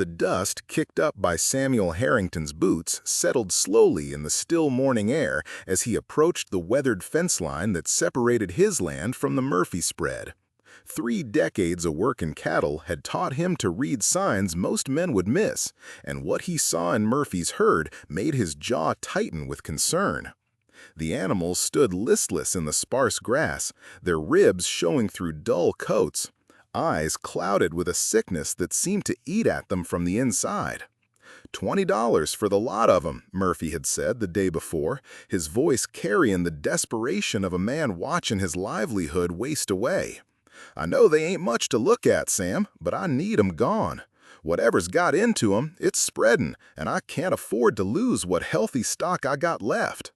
The dust kicked up by Samuel Harrington's boots settled slowly in the still morning air as he approached the weathered fence line that separated his land from the Murphy spread. 3 decades of work in cattle had taught him to read signs most men would miss, and what he saw in Murphy's herd made his jaw tighten with concern. The animals stood listless in the sparse grass, their ribs showing through dull coats, eyes clouded with a sickness that seemed to eat at them from the inside. $20 for the lot of 'em, Murphy had said the day before, his voice carrying the desperation of a man watching his livelihood waste away. "I know they ain't much to look at, Sam, but I need 'em gone. Whatever's got into 'em, it's spreading, and I can't afford to lose what healthy stock I got left."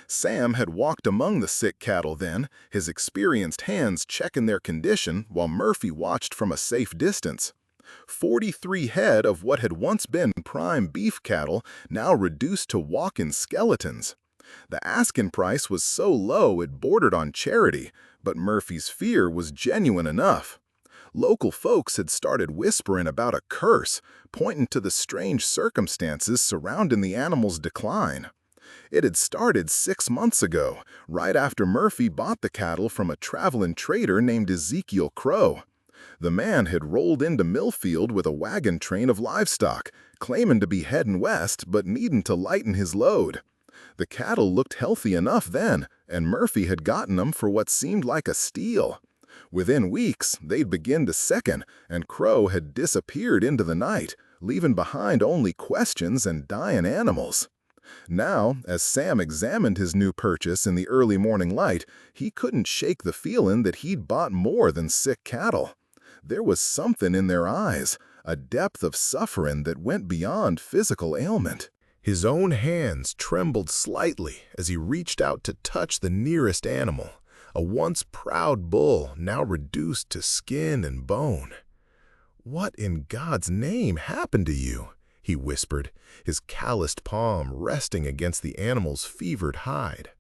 Sam had walked among the sick cattle then, his experienced hands checking their condition while Murphy watched from a safe distance. 43 head of what had once been prime beef cattle now reduced to walk-in skeletons. The asking price was so low it bordered on charity, but Murphy's fear was genuine enough. Local folks had started whispering about a curse, pointing to the strange circumstances surrounding the animal's decline. It had started 6 months ago, right after Murphy bought the cattle from a traveling trader named Ezekiel Crow. The man had rolled into Millfield with a wagon train of livestock, claiming to be heading west but needing to lighten his load. The cattle looked healthy enough then, and Murphy had gotten them for what seemed like a steal. Within weeks, they'd begin to sicken, and Crow had disappeared into the night, leaving behind only questions and dying animals. Now, as Sam examined his new purchase in the early morning light, he couldn't shake the feeling that he'd bought more than sick cattle. There was something in their eyes, a depth of suffering that went beyond physical ailment. His own hands trembled slightly as he reached out to touch the nearest animal, a once proud bull now reduced to skin and bone. "What in God's name happened to you?" he whispered, his calloused palm resting against the animal's fevered hide.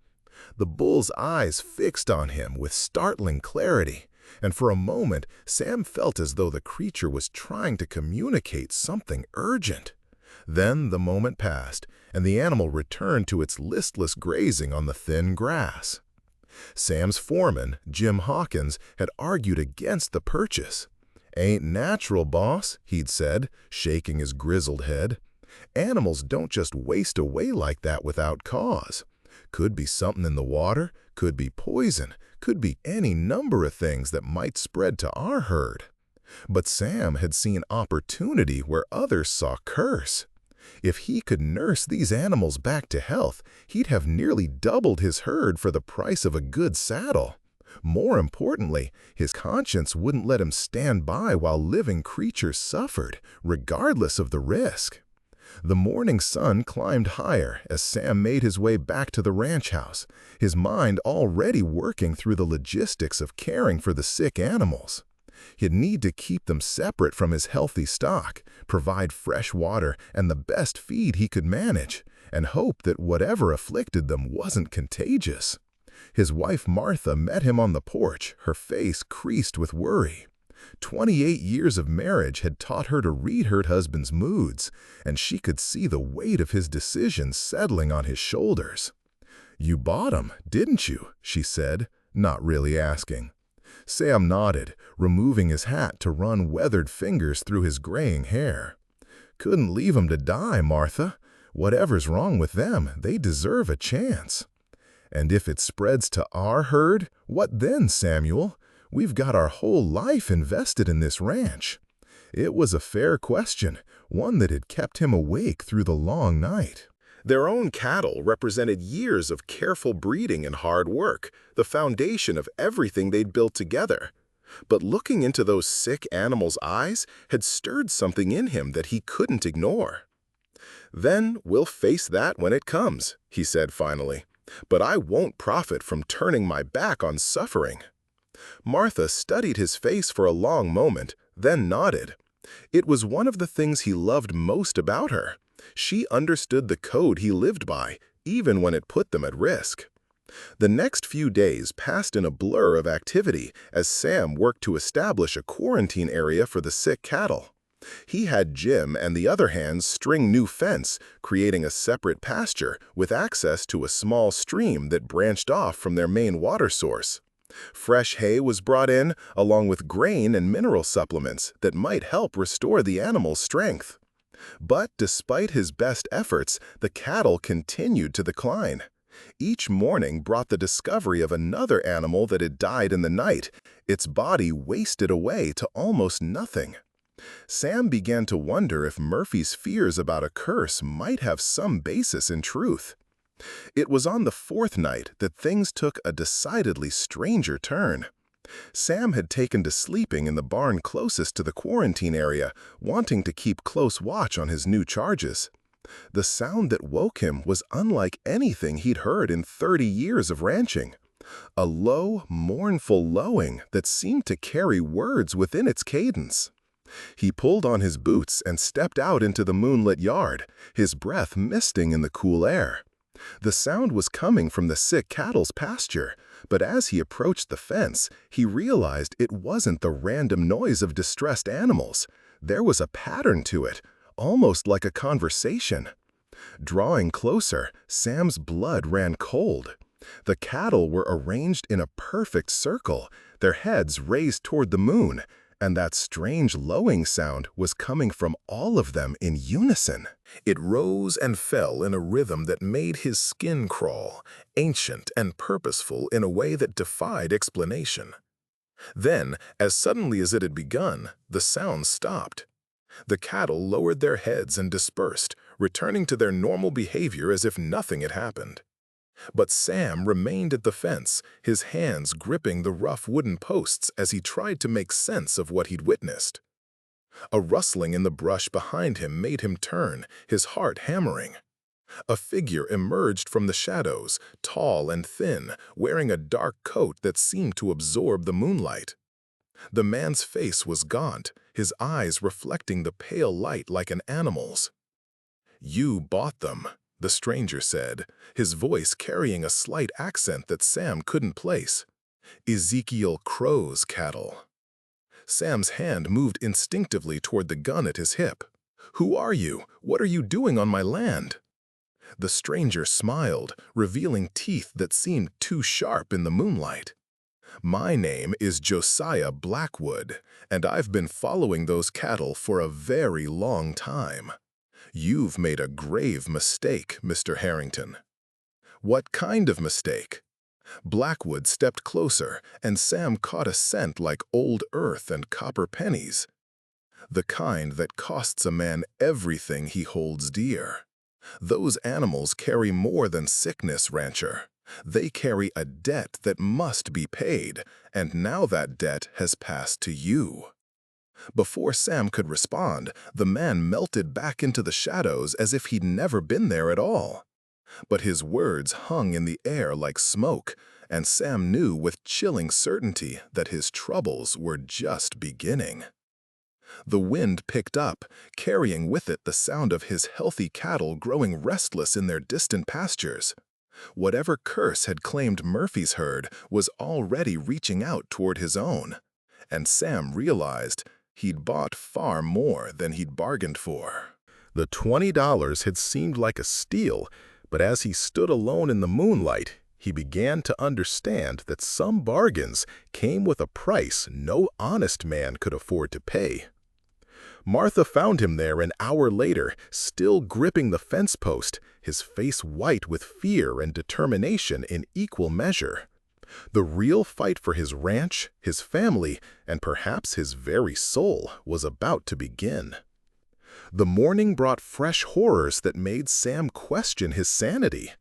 The bull's eyes fixed on him with startling clarity, and for a moment Sam felt as though the creature was trying to communicate something urgent. Then the moment passed, and the animal returned to its listless grazing on the thin grass. Sam's foreman, Jim Hawkins, had argued against the purchase. "Ain't natural, boss," he'd said, shaking his grizzled head. "Animals don't just waste away like that without cause. Could be something in the water, could be poison, could be any number of things that might spread to our herd." But Sam had seen opportunity where others saw curse. If he could nurse these animals back to health, he'd have nearly doubled his herd for the price of a good saddle. More importantly, his conscience wouldn't let him stand by while living creatures suffered, regardless of the risk. The morning sun climbed higher as Sam made his way back to the ranch house, his mind already working through the logistics of caring for the sick animals. He'd need to keep them separate from his healthy stock, provide fresh water and the best feed he could manage, and hope that whatever afflicted them wasn't contagious. His wife Martha met him on the porch, her face creased with worry. 28 years of marriage had taught her to read her husband's moods, and she could see the weight of his decisions settling on his shoulders. "You bought 'em, didn't you?" she said, not really asking. Sam nodded, removing his hat to run weathered fingers through his graying hair. "Couldn't leave 'em to die, Martha. Whatever's wrong with them, they deserve a chance." "And if it spreads to our herd, what then, Samuel? We've got our whole life invested in this ranch." It was a fair question, one that had kept him awake through the long night. Their own cattle represented years of careful breeding and hard work, the foundation of everything they'd built together. But looking into those sick animals' eyes had stirred something in him that he couldn't ignore. "Then we'll face that when it comes," he said finally. "But I won't profit from turning my back on suffering." Martha studied his face for a long moment, then nodded. It was one of the things he loved most about her. She understood the code he lived by, even when it put them at risk. The next few days passed in a blur of activity as Sam worked to establish a quarantine area for the sick cattle. He had Jim and the other hands string new fence, creating a separate pasture with access to a small stream that branched off from their main water source. Fresh hay was brought in, along with grain and mineral supplements that might help restore the animal's strength. But despite his best efforts, the cattle continued to decline. Each morning brought the discovery of another animal that had died in the night, its body wasted away to almost nothing. Sam began to wonder if Murphy's fears about a curse might have some basis in truth. It was on the fourth night that things took a decidedly stranger turn. Sam had taken to sleeping in the barn closest to the quarantine area, wanting to keep close watch on his new charges. The sound that woke him was unlike anything he'd heard in 30 years of ranching. A low, mournful lowing that seemed to carry words within its cadence. He pulled on his boots and stepped out into the moonlit yard, his breath misting in the cool air. The sound was coming from the sick cattle's pasture, but as he approached the fence, he realized it wasn't the random noise of distressed animals. There was a pattern to it, almost like a conversation. Drawing closer, Sam's blood ran cold. The cattle were arranged in a perfect circle, their heads raised toward the moon, and that strange lowing sound was coming from all of them in unison. It rose and fell in a rhythm that made his skin crawl, ancient and purposeful in a way that defied explanation. Then, as suddenly as it had begun, the sound stopped. The cattle lowered their heads and dispersed, returning to their normal behavior as if nothing had happened. But Sam remained at the fence, his hands gripping the rough wooden posts as he tried to make sense of what he'd witnessed. A rustling in the brush behind him made him turn, his heart hammering. A figure emerged from the shadows, tall and thin, wearing a dark coat that seemed to absorb the moonlight. The man's face was gaunt, his eyes reflecting the pale light like an animal's. "You bought them," the stranger said, his voice carrying a slight accent that Sam couldn't place. "Ezekiel Crow's cattle." Sam's hand moved instinctively toward the gun at his hip. "Who are you? What are you doing on my land?" The stranger smiled, revealing teeth that seemed too sharp in the moonlight. "My name is Josiah Blackwood, and I've been following those cattle for a very long time. You've made a grave mistake, Mr. Harrington." "What kind of mistake?" Blackwood stepped closer, and Sam caught a scent like old earth and copper pennies. "The kind that costs a man everything he holds dear. Those animals carry more than sickness, rancher. They carry a debt that must be paid, and now that debt has passed to you." Before Sam could respond, the man melted back into the shadows as if he'd never been there at all. But his words hung in the air like smoke, and Sam knew with chilling certainty that his troubles were just beginning. The wind picked up, carrying with it the sound of his healthy cattle growing restless in their distant pastures. Whatever curse had claimed Murphy's herd was already reaching out toward his own, and Sam realized he'd bought far more than he'd bargained for. The $20 had seemed like a steal, but as he stood alone in the moonlight, he began to understand that some bargains came with a price no honest man could afford to pay. Martha found him there an hour later, still gripping the fence post, his face white with fear and determination in equal measure. The real fight for his ranch, his family, and perhaps his very soul was about to begin. The morning brought fresh horrors that made Sam question his sanity.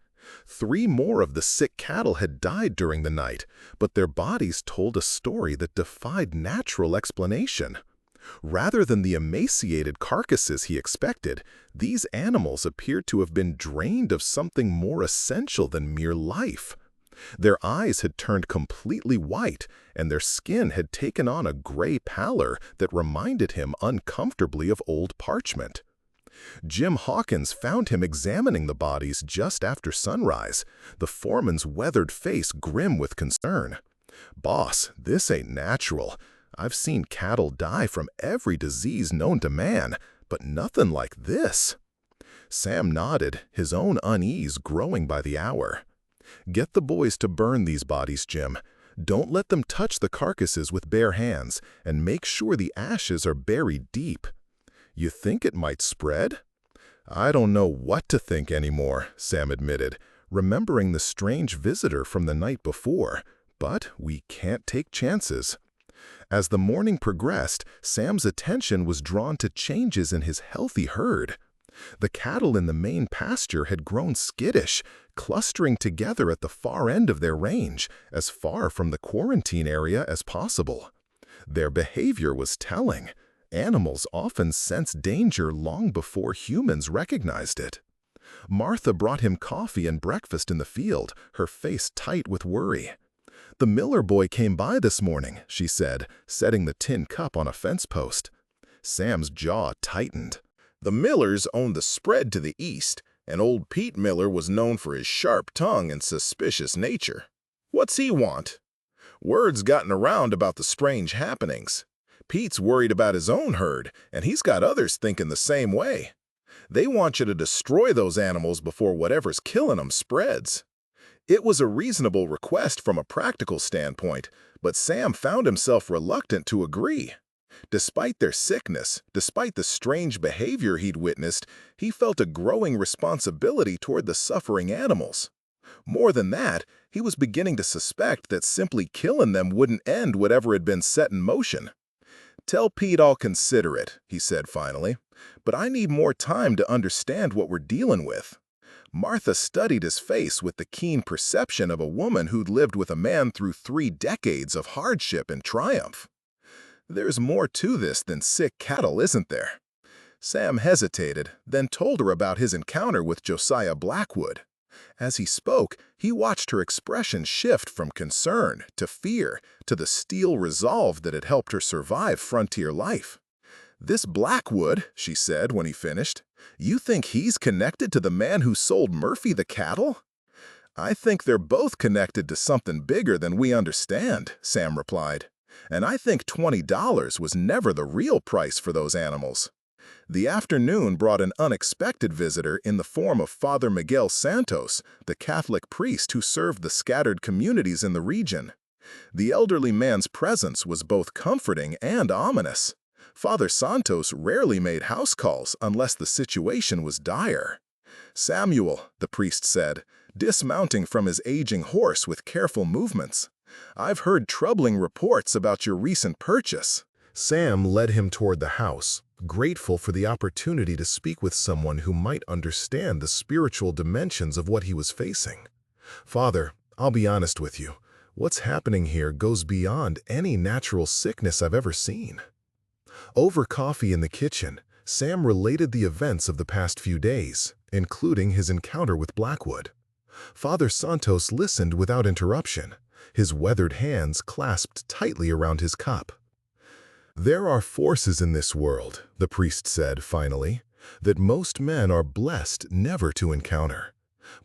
3 more of the sick cattle had died during the night, but their bodies told a story that defied natural explanation. Rather than the emaciated carcasses he expected, these animals appeared to have been drained of something more essential than mere life. Their eyes had turned completely white, and their skin had taken on a gray pallor that reminded him uncomfortably of old parchment. Jim Hawkins found him examining the bodies just after sunrise, the foreman's weathered face grim with concern. "Boss, this ain't natural. I've seen cattle die from every disease known to man, but nothing like this." Sam nodded, his own unease growing by the hour. "Get the boys to burn these bodies, Jim. Don't let them touch the carcasses with bare hands, and make sure the ashes are buried deep." "You think it might spread?" "I don't know what to think anymore," Sam admitted, remembering the strange visitor from the night before. "But we can't take chances." As the morning progressed, Sam's attention was drawn to changes in his healthy herd. The cattle in the main pasture had grown skittish, clustering together at the far end of their range, as far from the quarantine area as possible. Their behavior was telling. Animals often sense danger long before humans recognized it. Martha brought him coffee and breakfast in the field, her face tight with worry. "The Miller boy came by this morning," she said, setting the tin cup on a fence post. Sam's jaw tightened. The Millers owned the spread to the east, and old Pete Miller was known for his sharp tongue and suspicious nature. "What's he want?" "Word's gotten around about the strange happenings. Pete's worried about his own herd, and he's got others thinking the same way. They want you to destroy those animals before whatever's killing them spreads." It was a reasonable request from a practical standpoint, but Sam found himself reluctant to agree. Despite their sickness, despite the strange behavior he'd witnessed, he felt a growing responsibility toward the suffering animals. More than that, he was beginning to suspect that simply killing them wouldn't end whatever had been set in motion. "Tell Pete I'll consider it," he said finally, "but I need more time to understand what we're dealing with." Martha studied his face with the keen perception of a woman who'd lived with a man through 3 decades of hardship and triumph. "There's more to this than sick cattle, isn't there?" Sam hesitated, then told her about his encounter with Josiah Blackwood. As he spoke, he watched her expression shift from concern to fear to the steel resolve that had helped her survive frontier life. "This Blackwood," she said when he finished, "you think he's connected to the man who sold Murphy the cattle?" "I think they're both connected to something bigger than we understand," Sam replied. "And I think $20 was never the real price for those animals." The afternoon brought an unexpected visitor in the form of Father Miguel Santos, the Catholic priest who served the scattered communities in the region. The elderly man's presence was both comforting and ominous. Father Santos rarely made house calls unless the situation was dire. "Samuel," the priest said, dismounting from his aging horse with careful movements, "I've heard troubling reports about your recent purchase." Sam led him toward the house, grateful for the opportunity to speak with someone who might understand the spiritual dimensions of what he was facing. "Father, I'll be honest with you. What's happening here goes beyond any natural sickness I've ever seen." Over coffee in the kitchen, Sam related the events of the past few days, including his encounter with Blackwood. Father Santos listened without interruption, his weathered hands clasped tightly around his cup. "There are forces in this world," the priest said finally, "that most men are blessed never to encounter.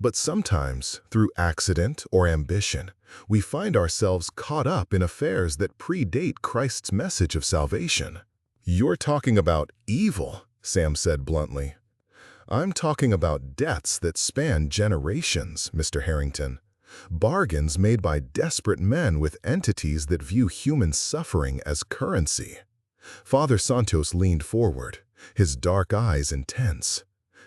But sometimes, through accident or ambition, we find ourselves caught up in affairs that predate Christ's message of salvation." "You're talking about evil," Sam said bluntly. "I'm talking about debts that span generations, Mr. Harrington. Bargains made by desperate men with entities that view human suffering as currency." Father Santos leaned forward, his dark eyes intense.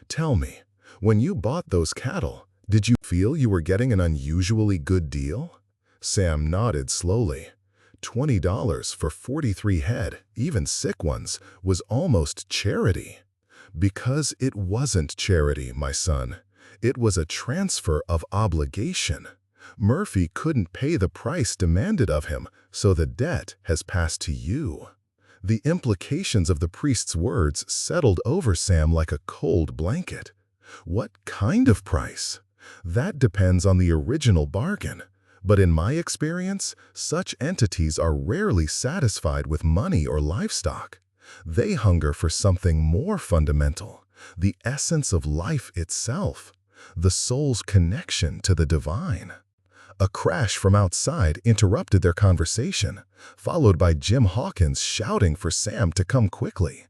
"Tell me, when you bought those cattle, did you feel you were getting an unusually good deal?" Sam nodded slowly. $20 for 43 head, even sick ones, was almost charity. "Because it wasn't charity, my son. It was a transfer of obligation. Murphy couldn't pay the price demanded of him, so the debt has passed to you." The implications of the priest's words settled over Sam like a cold blanket. What kind of price? That depends on the original bargain. But in my experience, such entities are rarely satisfied with money or livestock. They hunger for something more fundamental, the essence of life itself, the soul's connection to the divine. A crash from outside interrupted their conversation, followed by Jim Hawkins shouting for Sam to come quickly.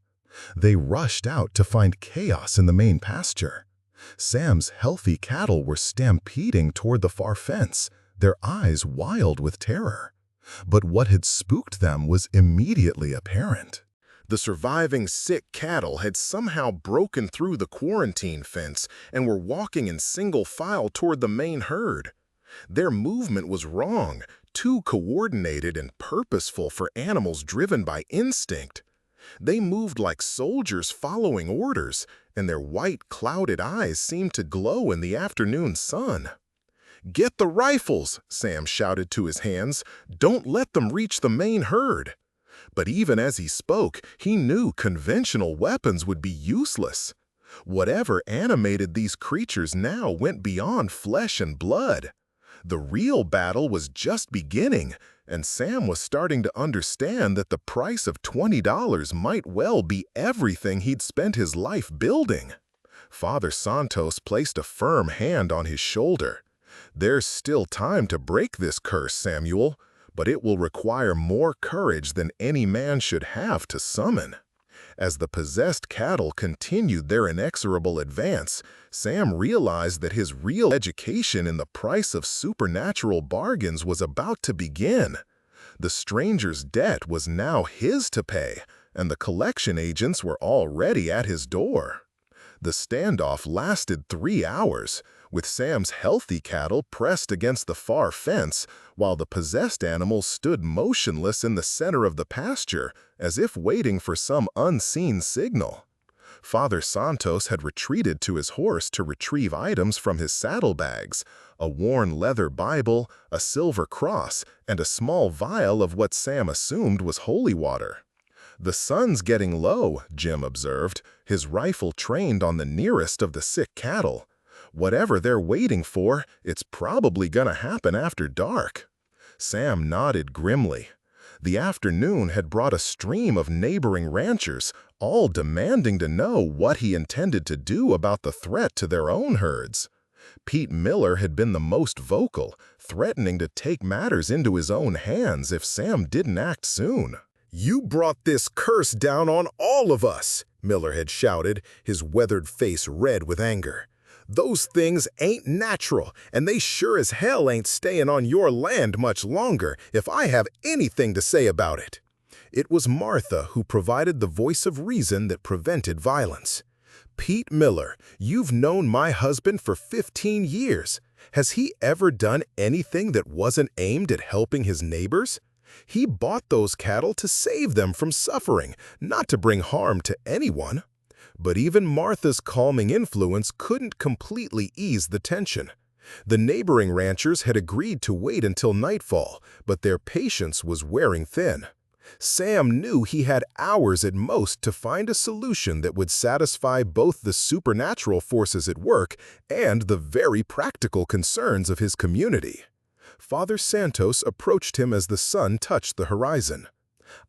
They rushed out to find chaos in the main pasture. Sam's healthy cattle were stampeding toward the far fence, their eyes wild with terror. But what had spooked them was immediately apparent. The surviving sick cattle had somehow broken through the quarantine fence and were walking in single file toward the main herd. Their movement was wrong, too coordinated and purposeful for animals driven by instinct. They moved like soldiers following orders, and their white, clouded eyes seemed to glow in the afternoon sun. "Get the rifles," Sam shouted to his hands. "Don't let them reach the main herd." But even as he spoke, he knew conventional weapons would be useless. Whatever animated these creatures now went beyond flesh and blood. The real battle was just beginning, and Sam was starting to understand that the price of $20 might well be everything he'd spent his life building. Father Santos placed a firm hand on his shoulder. "There's still time to break this curse, Samuel, but it will require more courage than any man should have to summon." As the possessed cattle continued their inexorable advance, Sam realized that his real education in the price of supernatural bargains was about to begin. The stranger's debt was now his to pay, and the collection agents were already at his door. The standoff lasted 3 hours, with Sam's healthy cattle pressed against the far fence, while the possessed animals stood motionless in the center of the pasture, as if waiting for some unseen signal. Father Santos had retreated to his horse to retrieve items from his saddlebags: a worn leather Bible, a silver cross, and a small vial of what Sam assumed was holy water. "The sun's getting low," Jim observed, his rifle trained on the nearest of the sick cattle. "Whatever they're waiting for, it's probably gonna happen after dark." Sam nodded grimly. The afternoon had brought a stream of neighboring ranchers, all demanding to know what he intended to do about the threat to their own herds. Pete Miller had been the most vocal, threatening to take matters into his own hands if Sam didn't act soon. "You brought this curse down on all of us," Miller had shouted, his weathered face red with anger. "Those things ain't natural, and they sure as hell ain't staying on your land much longer if I have anything to say about it." It was Martha who provided the voice of reason that prevented violence. "Pete Miller, you've known my husband for 15 years. Has he ever done anything that wasn't aimed at helping his neighbors? He bought those cattle to save them from suffering, not to bring harm to anyone." But even Martha's calming influence couldn't completely ease the tension. The neighboring ranchers had agreed to wait until nightfall, but their patience was wearing thin. Sam knew he had hours at most to find a solution that would satisfy both the supernatural forces at work and the very practical concerns of his community. Father Santos approached him as the sun touched the horizon.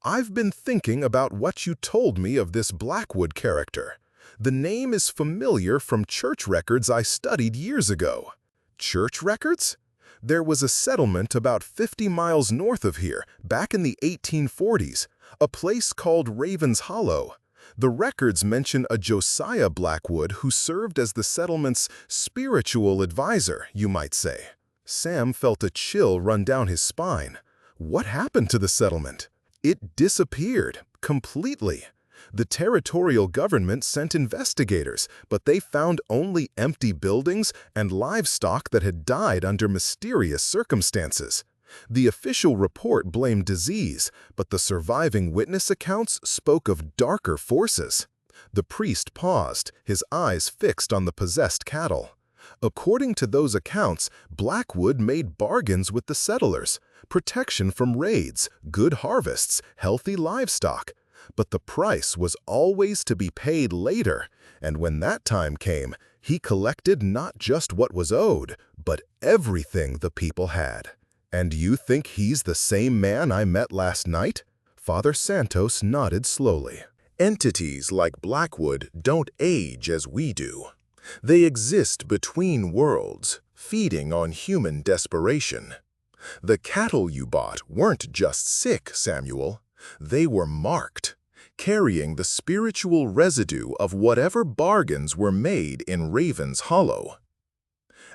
"I've been thinking about what you told me of this Blackwood character. The name is familiar from church records I studied years ago." "Church records?" "There was a settlement about 50 miles north of here, back in the 1840s, a place called Raven's Hollow. The records mention a Josiah Blackwood who served as the settlement's spiritual advisor, you might say." Sam felt a chill run down his spine. What happened to the settlement? It disappeared, completely. The territorial government sent investigators, but they found only empty buildings and livestock that had died under mysterious circumstances. The official report blamed disease, but the surviving witness accounts spoke of darker forces. The priest paused, his eyes fixed on the possessed cattle. According to those accounts, Blackwood made bargains with the settlers: protection from raids, good harvests, healthy livestock. But the price was always to be paid later, and when that time came, he collected not just what was owed, but everything the people had. "And you think he's the same man I met last night?" Father Santos nodded slowly. "Entities like Blackwood don't age as we do. They exist between worlds, feeding on human desperation. The cattle you bought weren't just sick, Samuel. They were marked, carrying the spiritual residue of whatever bargains were made in Raven's Hollow.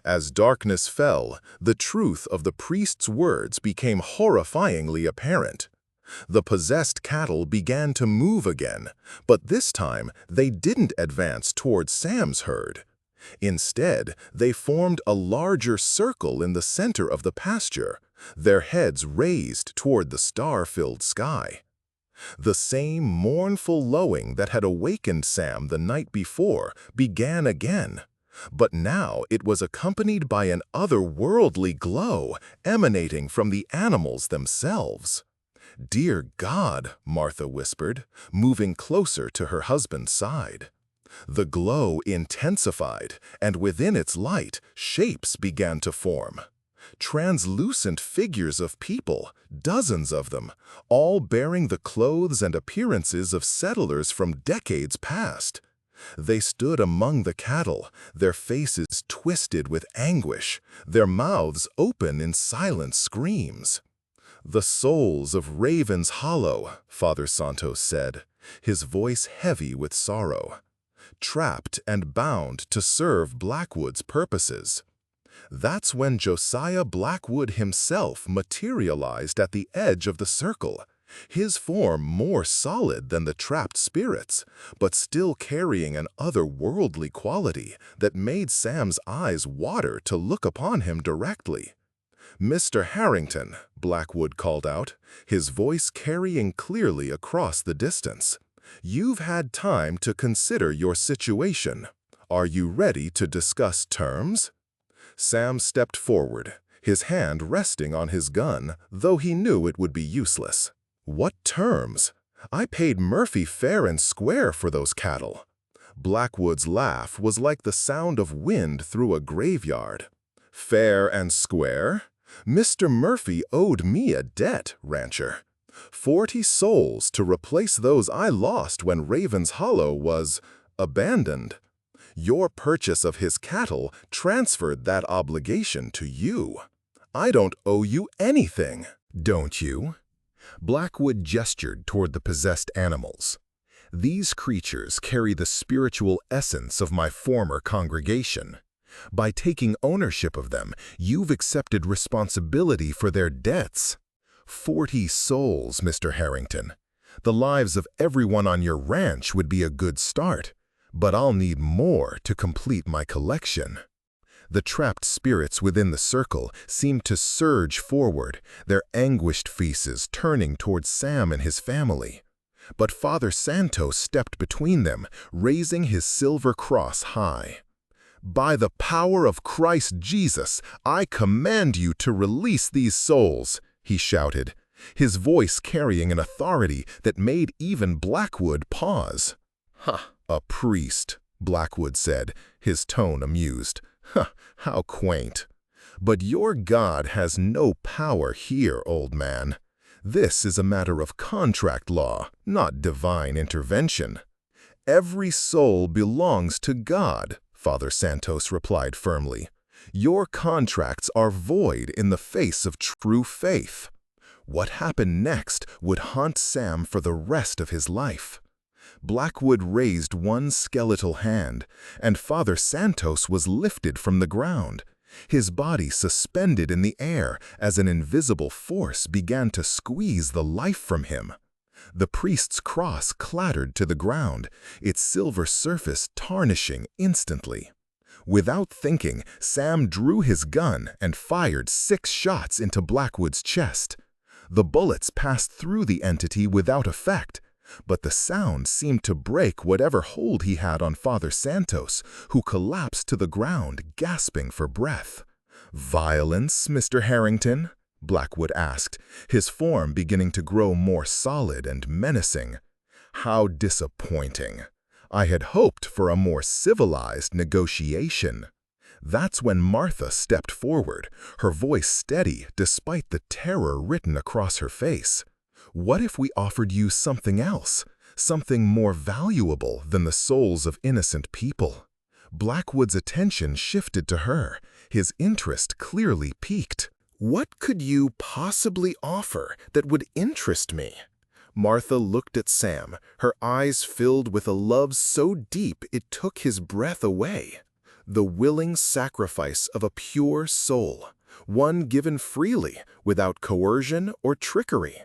As darkness fell, the truth of the priest's words became horrifyingly apparent. The possessed cattle began to move again, but this time they didn't advance towards Sam's herd. Instead, they formed a larger circle in the center of the pasture, their heads raised toward the star-filled sky. The same mournful lowing that had awakened Sam the night before began again, but now it was accompanied by an otherworldly glow emanating from the animals themselves. "Dear God," Martha whispered, moving closer to her husband's side. The glow intensified, and within its light, shapes began to form. Translucent figures of people, dozens of them, all bearing the clothes and appearances of settlers from decades past. They stood among the cattle, their faces twisted with anguish, their mouths open in silent screams. "The souls of Raven's Hollow," Father Santos said, his voice heavy with sorrow, "trapped and bound to serve Blackwood's purposes." That's when Josiah Blackwood himself materialized at the edge of the circle, his form more solid than the trapped spirits, but still carrying an otherworldly quality that made Sam's eyes water to look upon him directly. "Mr. Harrington," Blackwood called out, his voice carrying clearly across the distance, "you've had time to consider your situation. Are you ready to discuss terms?" Sam stepped forward, his hand resting on his gun, though he knew it would be useless. "What terms? I paid Murphy fair and square for those cattle." Blackwood's laugh was like the sound of wind through a graveyard. "Fair and square? Mr. Murphy owed me a debt, rancher. 40 souls to replace those I lost when Raven's Hollow was abandoned. Your purchase of his cattle transferred that obligation to you. I don't owe you anything." "Don't you?" Blackwood gestured toward the possessed animals. "These creatures carry the spiritual essence of my former congregation. By taking ownership of them, you've accepted responsibility for their debts. 40 souls, Mr. Harrington. The lives of everyone on your ranch would be a good start, but I'll need more to complete my collection." The trapped spirits within the circle seemed to surge forward, their anguished faces turning towards Sam and his family. But Father Santos stepped between them, raising his silver cross high. "By the power of Christ Jesus, I command you to release these souls," he shouted, his voice carrying an authority that made even Blackwood pause. "Huh, a priest," Blackwood said, his tone amused. "Huh, how quaint. But your God has no power here, old man. This is a matter of contract law, not divine intervention." "Every soul belongs to God," Father Santos replied firmly. "Your contracts are void in the face of true faith." What happened next would haunt Sam for the rest of his life. Blackwood raised one skeletal hand, and Father Santos was lifted from the ground, his body suspended in the air as an invisible force began to squeeze the life from him. The priest's cross clattered to the ground, its silver surface tarnishing instantly. Without thinking, Sam drew his gun and fired 6 shots into Blackwood's chest. The bullets passed through the entity without effect, but the sound seemed to break whatever hold he had on Father Santos, who collapsed to the ground, gasping for breath. "Violence, Mr. Harrington?" Blackwood asked, his form beginning to grow more solid and menacing. "How disappointing. I had hoped for a more civilized negotiation." That's when Martha stepped forward, her voice steady despite the terror written across her face. "What if we offered you something else, something more valuable than the souls of innocent people?" Blackwood's attention shifted to her, his interest clearly piqued. "What could you possibly offer that would interest me?" Martha looked at Sam, her eyes filled with a love so deep it took his breath away. The willing sacrifice of a pure soul, one given freely, without coercion or trickery.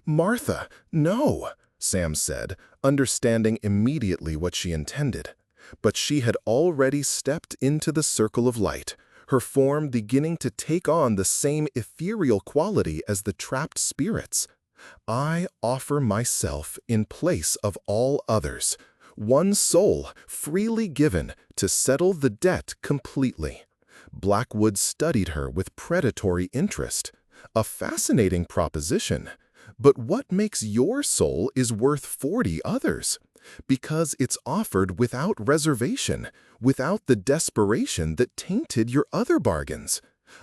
"Martha, no," Sam said, understanding immediately what she intended. But she had already stepped into the circle of light, her form beginning to take on the same ethereal quality as the trapped spirits. "I offer myself in place of all others, one soul freely given to settle the debt completely." Blackwood studied her with predatory interest. "A fascinating proposition. But what makes your soul is worth 40 others? Because it's offered without reservation, without the desperation that tainted your other bargains.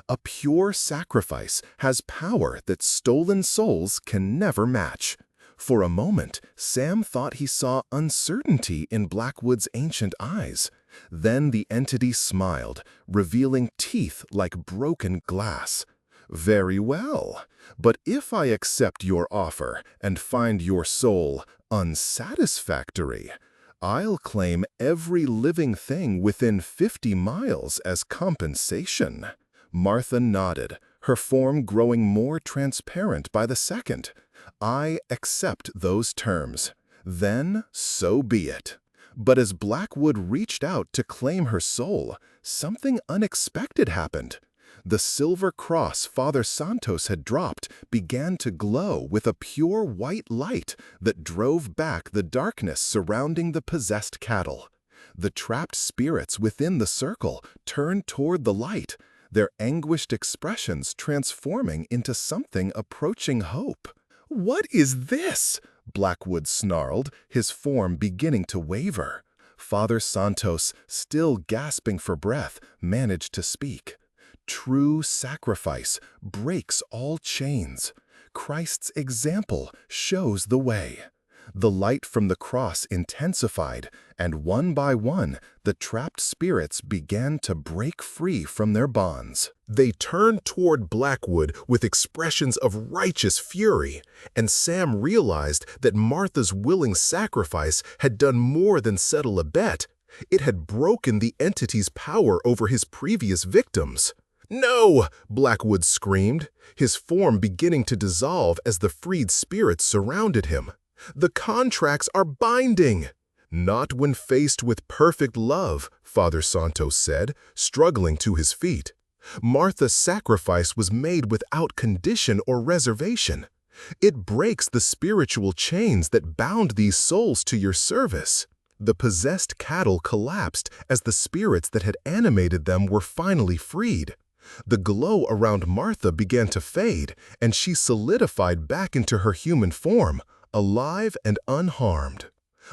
A pure sacrifice has power that stolen souls can never match." For a moment, Sam thought he saw uncertainty in Blackwood's ancient eyes. Then the entity smiled, revealing teeth like broken glass. "Very well, but if I accept your offer and find your soul unsatisfactory, I'll claim every living thing within 50 miles as compensation." Martha nodded, her form growing more transparent by the second. "I accept those terms. Then so be it." But as Blackwood reached out to claim her soul, something unexpected happened. The silver cross Father Santos had dropped began to glow with a pure white light that drove back the darkness surrounding the possessed cattle. The trapped spirits within the circle turned toward the light, their anguished expressions transforming into something approaching hope. "What is this?" Blackwood snarled, his form beginning to waver. Father Santos, still gasping for breath, managed to speak. "True sacrifice breaks all chains. Christ's example shows the way." The light from the cross intensified, and one by one, the trapped spirits began to break free from their bonds. They turned toward Blackwood with expressions of righteous fury, and Sam realized that Martha's willing sacrifice had done more than settle a bet. It had broken the entity's power over his previous victims. "No!" Blackwood screamed, his form beginning to dissolve as the freed spirits surrounded him. "The contracts are binding." "Not when faced with perfect love," Father Santos said, struggling to his feet. "Martha's sacrifice was made without condition or reservation. It breaks the spiritual chains that bound these souls to your service." The possessed cattle collapsed as the spirits that had animated them were finally freed. The glow around Martha began to fade, and she solidified back into her human form, alive and unharmed.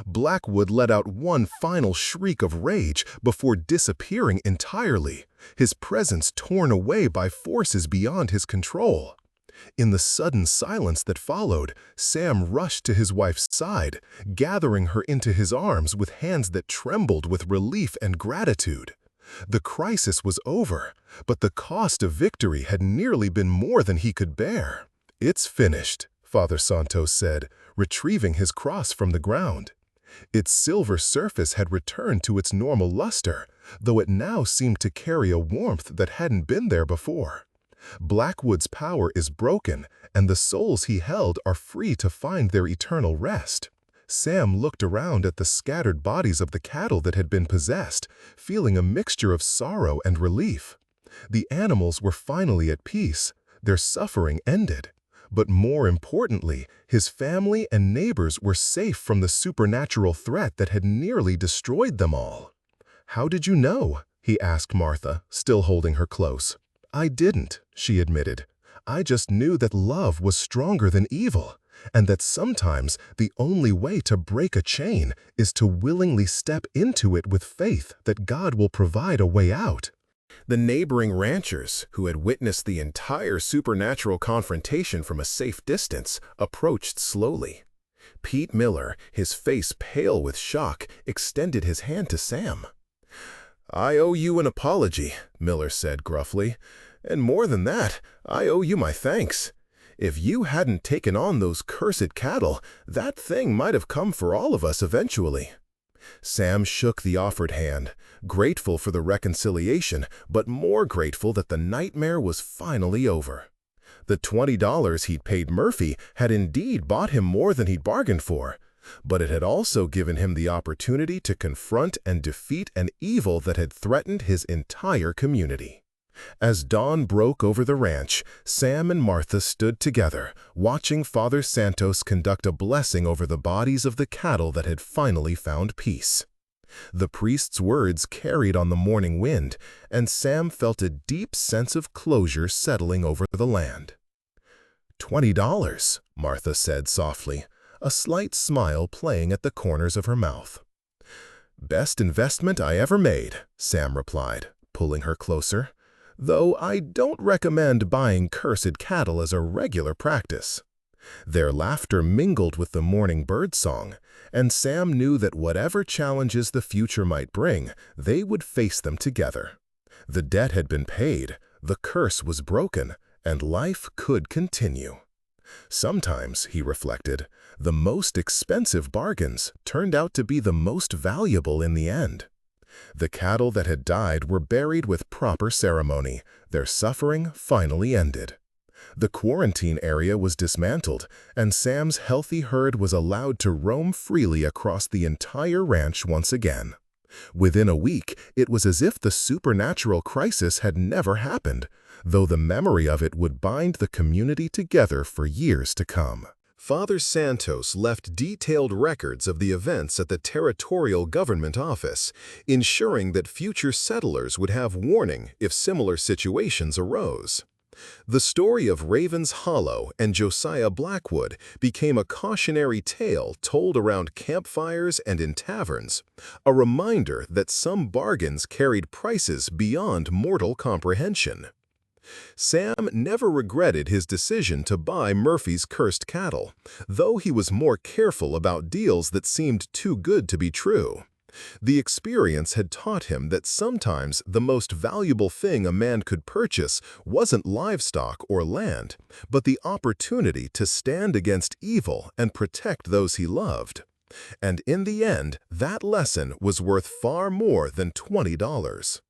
Blackwood let out one final shriek of rage before disappearing entirely, his presence torn away by forces beyond his control. In the sudden silence that followed, Sam rushed to his wife's side, gathering her into his arms with hands that trembled with relief and gratitude. The crisis was over, but the cost of victory had nearly been more than he could bear. "It's finished," Father Santos said, retrieving his cross from the ground. Its silver surface had returned to its normal luster, though it now seemed to carry a warmth that hadn't been there before. "Blackwood's power is broken, and the souls he held are free to find their eternal rest." Sam looked around at the scattered bodies of the cattle that had been possessed, feeling a mixture of sorrow and relief. The animals were finally at peace, their suffering ended. But more importantly, his family and neighbors were safe from the supernatural threat that had nearly destroyed them all. "How did you know?" he asked Martha, still holding her close. "I didn't," she admitted. "I just knew that love was stronger than evil, and that sometimes the only way to break a chain is to willingly step into it with faith that God will provide a way out." The neighboring ranchers, who had witnessed the entire supernatural confrontation from a safe distance, approached slowly. Pete Miller, his face pale with shock, extended his hand to Sam. "I owe you an apology," Miller said gruffly. "And more than that, I owe you my thanks. If you hadn't taken on those cursed cattle, that thing might have come for all of us eventually." Sam shook the offered hand, grateful for the reconciliation, but more grateful that the nightmare was finally over. The $20 he'd paid Murphy had indeed bought him more than he'd bargained for, but it had also given him the opportunity to confront and defeat an evil that had threatened his entire community. As dawn broke over the ranch, Sam and Martha stood together, watching Father Santos conduct a blessing over the bodies of the cattle that had finally found peace. The priest's words carried on the morning wind, and Sam felt a deep sense of closure settling over the land. $20, Martha said softly, a slight smile playing at the corners of her mouth. "Best investment I ever made," Sam replied, pulling her closer. "Though I don't recommend buying cursed cattle as a regular practice." Their laughter mingled with the morning bird song, and Sam knew that whatever challenges the future might bring, they would face them together. The debt had been paid, the curse was broken, and life could continue. Sometimes, he reflected, the most expensive bargains turned out to be the most valuable in the end. The cattle that had died were buried with proper ceremony, their suffering finally ended. The quarantine area was dismantled, and Sam's healthy herd was allowed to roam freely across the entire ranch once again. Within a week, it was as if the supernatural crisis had never happened, though the memory of it would bind the community together for years to come. Father Santos left detailed records of the events at the Territorial Government Office, ensuring that future settlers would have warning if similar situations arose. The story of Raven's Hollow and Josiah Blackwood became a cautionary tale told around campfires and in taverns, a reminder that some bargains carried prices beyond mortal comprehension. Sam never regretted his decision to buy Murphy's cursed cattle, though he was more careful about deals that seemed too good to be true. The experience had taught him that sometimes the most valuable thing a man could purchase wasn't livestock or land, but the opportunity to stand against evil and protect those he loved. And in the end, that lesson was worth far more than $20.